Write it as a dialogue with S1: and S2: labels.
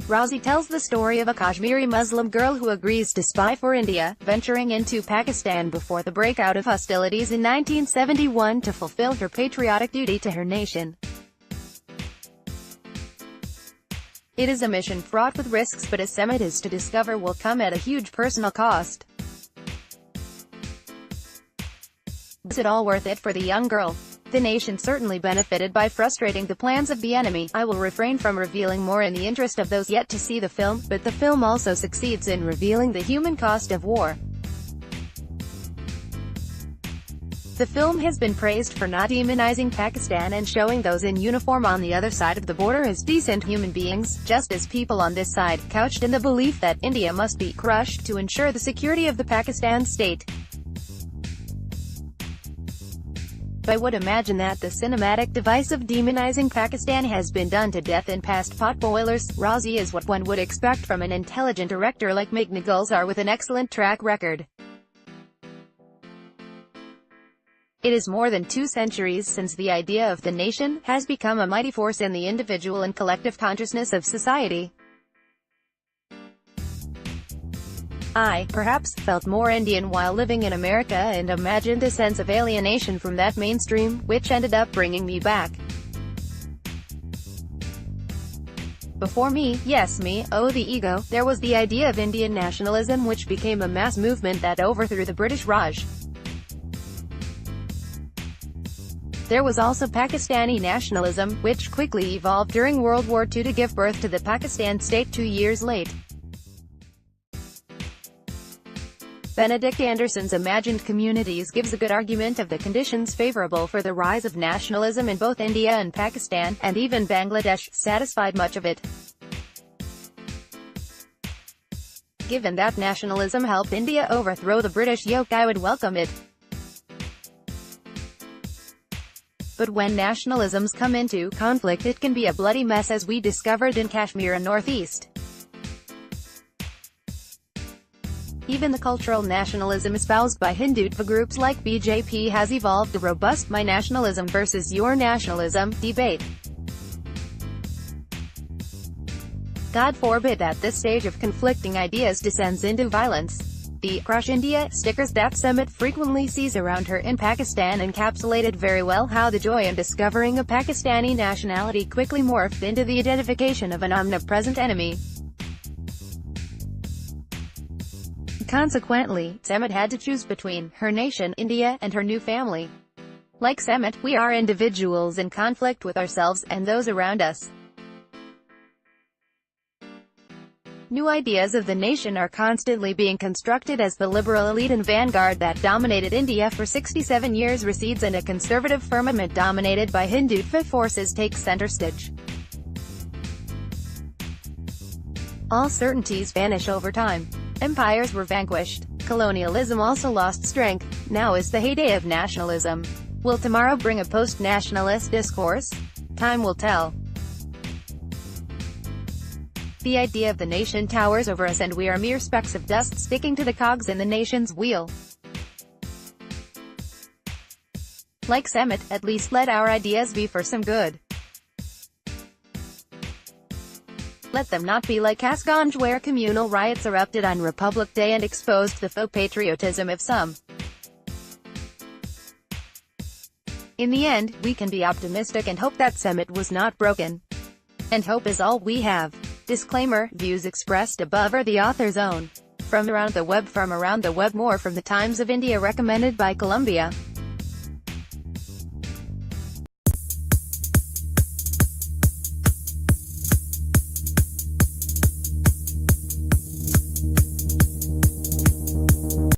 S1: Raazi tells the story of a Kashmiri Muslim girl who agrees to spy for India, venturing into Pakistan before the breakout of hostilities in 1971 to fulfill her patriotic duty to her nation. It is a mission fraught with risks, but as Sehmat is to discover will come at a huge personal cost. Was it all worth it for the young girl? The nation certainly benefited by frustrating the plans of the enemy. I will refrain from revealing more in the interest of those yet to see the film, but the film also succeeds in revealing the human cost of war. The film has been praised for not demonizing Pakistan and showing those in uniform on the other side of the border as decent human beings, just as people on this side, couched in the belief that India must be crushed to ensure the security of the Pakistan state. I would imagine that the cinematic device of demonizing Pakistan has been done to death in past potboilers. Raazi is what one would expect from an intelligent director like Meghna Gulzar with an excellent track record. It is more than 2 centuries since the idea of the nation has become a mighty force in the individual and collective consciousness of society. I, perhaps, felt more Indian while living in America and imagined a sense of alienation from that mainstream, which ended up bringing me back. Before me, yes me, oh the ego, there was the idea of Indian nationalism which became a mass movement that overthrew the British Raj. There was also Pakistani nationalism, which quickly evolved during World War II to give birth to the Pakistan state 2 years late. Benedict Anderson's Imagined Communities gives a good argument of the conditions favorable for the rise of nationalism in both India and Pakistan, and even Bangladesh, satisfied much of it. Given that nationalism helped India overthrow the British yoke, I would welcome it. But when nationalisms come into conflict, it can be a bloody mess, as we discovered in Kashmir and Northeast. Even the cultural nationalism espoused by Hindutva groups like BJP has evolved a robust "my nationalism versus your nationalism" debate. God forbid that this stage of conflicting ideas descends into violence. The "Crush India" stickers that Sehmat frequently sees around her in Pakistan encapsulated very well how the joy in discovering a Pakistani nationality quickly morphed into the identification of an omnipresent enemy. Consequently, Sehmat had to choose between her nation, India, and her new family. Like Sehmat, we are individuals in conflict with ourselves and those around us. New ideas of the nation are constantly being constructed as the liberal elite and vanguard that dominated India for 67 years recedes and a conservative firmament dominated by Hindutva forces takes center stage. All certainties vanish over time. Empires were vanquished. Colonialism also lost strength. Now is the heyday of nationalism. Will tomorrow bring a post-nationalist discourse? Time will tell. The idea of the nation towers over us and we are mere specks of dust sticking to the cogs in the nation's wheel. Like Sehmat, at least let our ideas be for some good. Let them not be like Kasganj, where communal riots erupted on Republic Day and exposed the faux patriotism of some. In the end, we can be optimistic and hope that Sehmat was not broken. And hope is all we have. Disclaimer: views expressed above are the author's own. From around the web, more from the Times of India, recommended by Columbia.